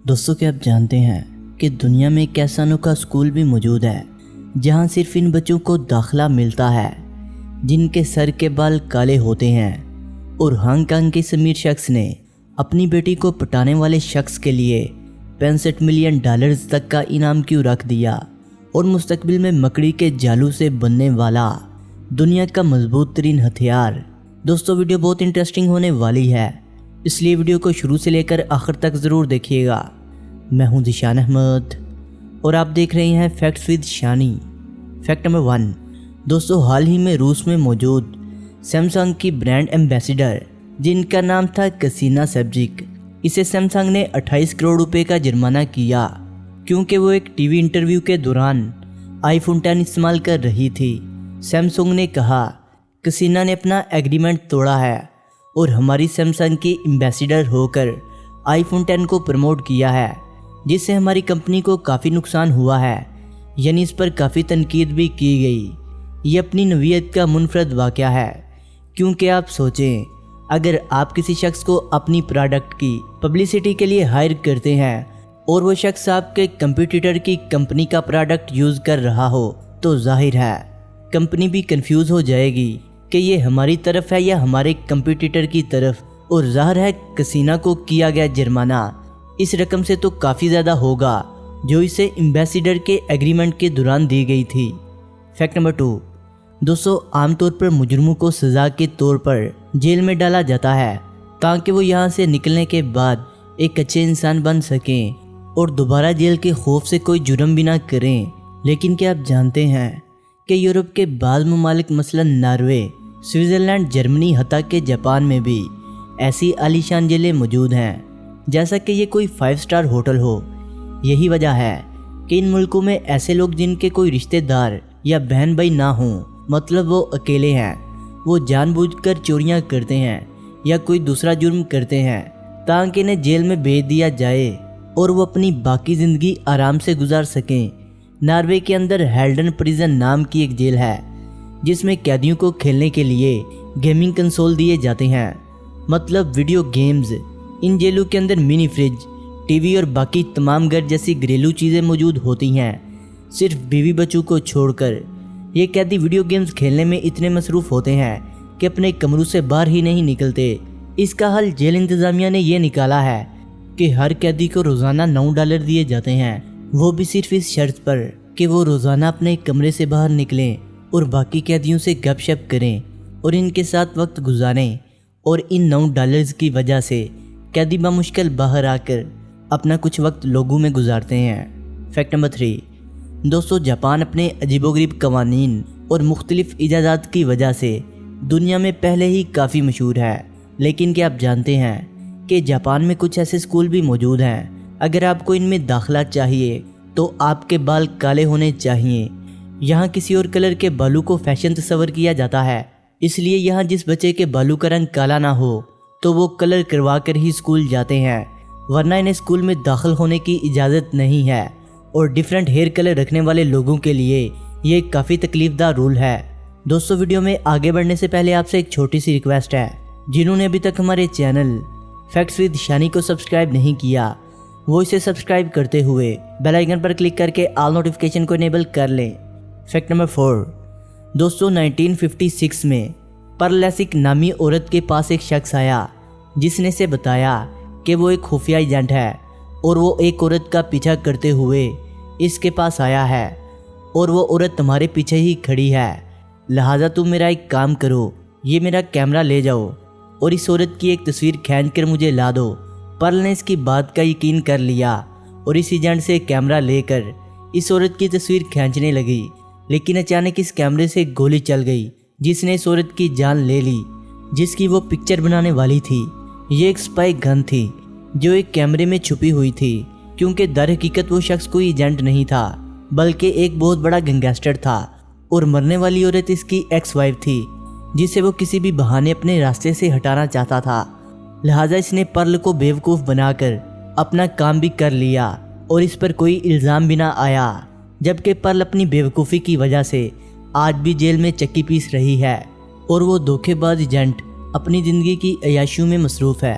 دوستوں کیا آپ جانتے ہیں کہ دنیا میں ایک ایسا انوکھا اسکول بھی موجود ہے جہاں صرف ان بچوں کو داخلہ ملتا ہے جن کے سر کے بال کالے ہوتے ہیں، اور ہانگ کانگ کے اس امیر شخص نے اپنی بیٹی کو پٹانے والے شخص کے لیے $65 ملین تک کا انعام کیوں رکھ دیا، اور مستقبل میں مکڑی کے جالو سے بننے والا دنیا کا مضبوط ترین ہتھیار۔ دوستوں ویڈیو بہت انٹرسٹنگ ہونے والی ہے، اس لیے ویڈیو کو شروع سے لے کر آخر تک ضرور دیکھیے گا۔ میں ہوں ذیشان احمد اور آپ دیکھ رہے ہیں facts with Shani. Fact number 1، دوستوں حال ہی میں روس میں موجود سیمسنگ کی برانڈ ایمبیسیڈر جن کا نام تھا کسینا سیبجک، اسے سیمسنگ نے 28 کروڑ روپے کا جرمانہ کیا کیونکہ وہ ایک ٹی وی انٹرویو کے دوران آئی فون 10 استعمال کر رہی تھی۔ سیمسنگ نے کہا کسینا نے اپنا ایگریمنٹ توڑا ہے اور ہماری سیمسنگ کی ایمبیسیڈر ہو کر آئی فون 10 کو پروموٹ کیا ہے، جس سے ہماری کمپنی کو کافی نقصان ہوا ہے، یعنی اس پر کافی تنقید بھی کی گئی۔ یہ اپنی نوعیت کا منفرد واقعہ ہے، کیونکہ آپ سوچیں اگر آپ کسی شخص کو اپنی پروڈکٹ کی پبلسٹی کے لیے ہائر کرتے ہیں اور وہ شخص آپ کے کمپیٹیٹر کی کمپنی کا پروڈکٹ یوز کر رہا ہو تو ظاہر ہے کمپنی بھی کنفیوز ہو جائے گی کہ یہ ہماری طرف ہے یا ہمارے کمپیٹیٹر کی طرف، اور ظاہر ہے کسینا کو کیا گیا جرمانہ اس رقم سے تو کافی زیادہ ہوگا جو اسے ایمبیسیڈر کے ایگریمنٹ کے دوران دی گئی تھی۔ فیکٹ نمبر 2، دوستوں عام طور پر مجرموں کو سزا کے طور پر جیل میں ڈالا جاتا ہے تاکہ وہ یہاں سے نکلنے کے بعد ایک اچھے انسان بن سکیں اور دوبارہ جیل کے خوف سے کوئی جرم بھی نہ کریں۔ لیکن کیا آپ جانتے ہیں کہ یورپ کے بعض ممالک مثلا ناروے، سوئٹزرلینڈ، جرمنی، حتیٰ کہ جاپان میں بھی ایسی عالیشان جیلیں موجود ہیں جیسا کہ یہ کوئی 5 اسٹار ہوٹل ہو۔ یہی وجہ ہے کہ ان ملکوں میں ایسے لوگ جن کے کوئی رشتہ دار یا بہن بھائی نہ ہوں، مطلب وہ اکیلے ہیں، وہ جان بوجھ کر چوریاں کرتے ہیں یا کوئی دوسرا جرم کرتے ہیں تاکہ انہیں جیل میں بھیج دیا جائے اور وہ اپنی باقی زندگی آرام سے گزار سکیں۔ ناروے کے اندر ہیلڈن پریزن نام کی ایک جیل ہے جس میں قیدیوں کو کھیلنے کے لیے گیمنگ کنسول دیے جاتے ہیں، مطلب ویڈیو گیمز۔ ان جیلوں کے اندر منی فریج، ٹی وی اور باقی تمام گھر جیسی گھریلو چیزیں موجود ہوتی ہیں، صرف بیوی بچوں کو چھوڑ کر۔ یہ قیدی ویڈیو گیمز کھیلنے میں اتنے مصروف ہوتے ہیں کہ اپنے کمروں سے باہر ہی نہیں نکلتے۔ اس کا حل جیل انتظامیہ نے یہ نکالا ہے کہ ہر قیدی کو روزانہ $9 دیے جاتے ہیں، وہ بھی صرف اس شرط پر کہ وہ روزانہ اپنے کمرے سے باہر نکلیں اور باقی قیدیوں سے گپ شپ کریں اور ان کے ساتھ وقت گزاریں، اور ان $9 کی وجہ سے قیدی بمشکل باہر آ کر اپنا کچھ وقت لوگوں میں گزارتے ہیں۔ فیکٹ نمبر 3، دوستوں جاپان اپنے عجیب و غریب قوانین اور مختلف ایجادات کی وجہ سے دنیا میں پہلے ہی کافی مشہور ہے۔ لیکن کیا آپ جانتے ہیں کہ جاپان میں کچھ ایسے اسکول بھی موجود ہیں اگر آپ کو ان میں داخلہ چاہیے تو آپ کے بال کالے ہونے چاہیے۔ یہاں کسی اور کلر کے بالوں کو فیشن تصور کیا جاتا ہے، اس لیے یہاں جس بچے کے بالوں کا رنگ کالا نہ ہو تو وہ کلر کروا کر ہی اسکول جاتے ہیں، ورنہ انہیں اسکول میں داخل ہونے کی اجازت نہیں ہے، اور ڈیفرنٹ ہیئر کلر رکھنے والے لوگوں کے لیے یہ کافی تکلیف دہ رول ہے۔ دوستوں ویڈیو میں آگے بڑھنے سے پہلے آپ سے ایک چھوٹی سی ریکویسٹ ہے، جنہوں نے ابھی تک ہمارے چینل فیکٹس ود شانی کو سبسکرائب نہیں کیا وہ اسے سبسکرائب کرتے ہوئے بیل آئیکن پر کلک کر کے آل نوٹیفیکیشن کو انیبل کر لیں۔ فیکٹ نمبر 4، دوستوں 1956 میں پرلیسک نامی عورت کے پاس ایک شخص آیا جس نے اسے بتایا کہ وہ ایک خفیہ ایجنٹ ہے اور وہ ایک عورت کا پیچھا کرتے ہوئے اس کے پاس آیا ہے، اور وہ عورت تمہارے پیچھے ہی کھڑی ہے، لہٰذا تم میرا ایک کام کرو، یہ میرا کیمرہ لے جاؤ اور اس عورت کی ایک تصویر کھینچ کر مجھے لا دو۔ پرل نے اس کی بات کا یقین کر لیا اور اس ایجنٹ سے کیمرہ لے کر اس عورت کی تصویر کھینچنے لگی، لیکن اچانک اس کیمرے سے گولی چل گئی جس نے اس عورت کی جان لے لی جس کی وہ پکچر بنانے والی تھی۔ یہ ایک اسپائی گن تھی جو ایک کیمرے میں چھپی ہوئی تھی، کیونکہ در حقیقت وہ شخص کوئی ایجنٹ نہیں تھا بلکہ ایک بہت بڑا گینگسٹر تھا، اور مرنے والی عورت اس کی ایکس وائف تھی جسے وہ کسی بھی بہانے اپنے راستے سے ہٹانا چاہتا تھا۔ لہٰذا اس نے پرل کو بیوقوف بنا کر اپنا کام بھی کر لیا اور اس پر کوئی الزام بھی نہ آیا، جبکہ پرل اپنی بیوقوفی کی وجہ سے آج بھی جیل میں چکی پیس رہی ہے اور وہ دھوکے باز ایجنٹ اپنی زندگی کی عیاشیوں میں مصروف ہے۔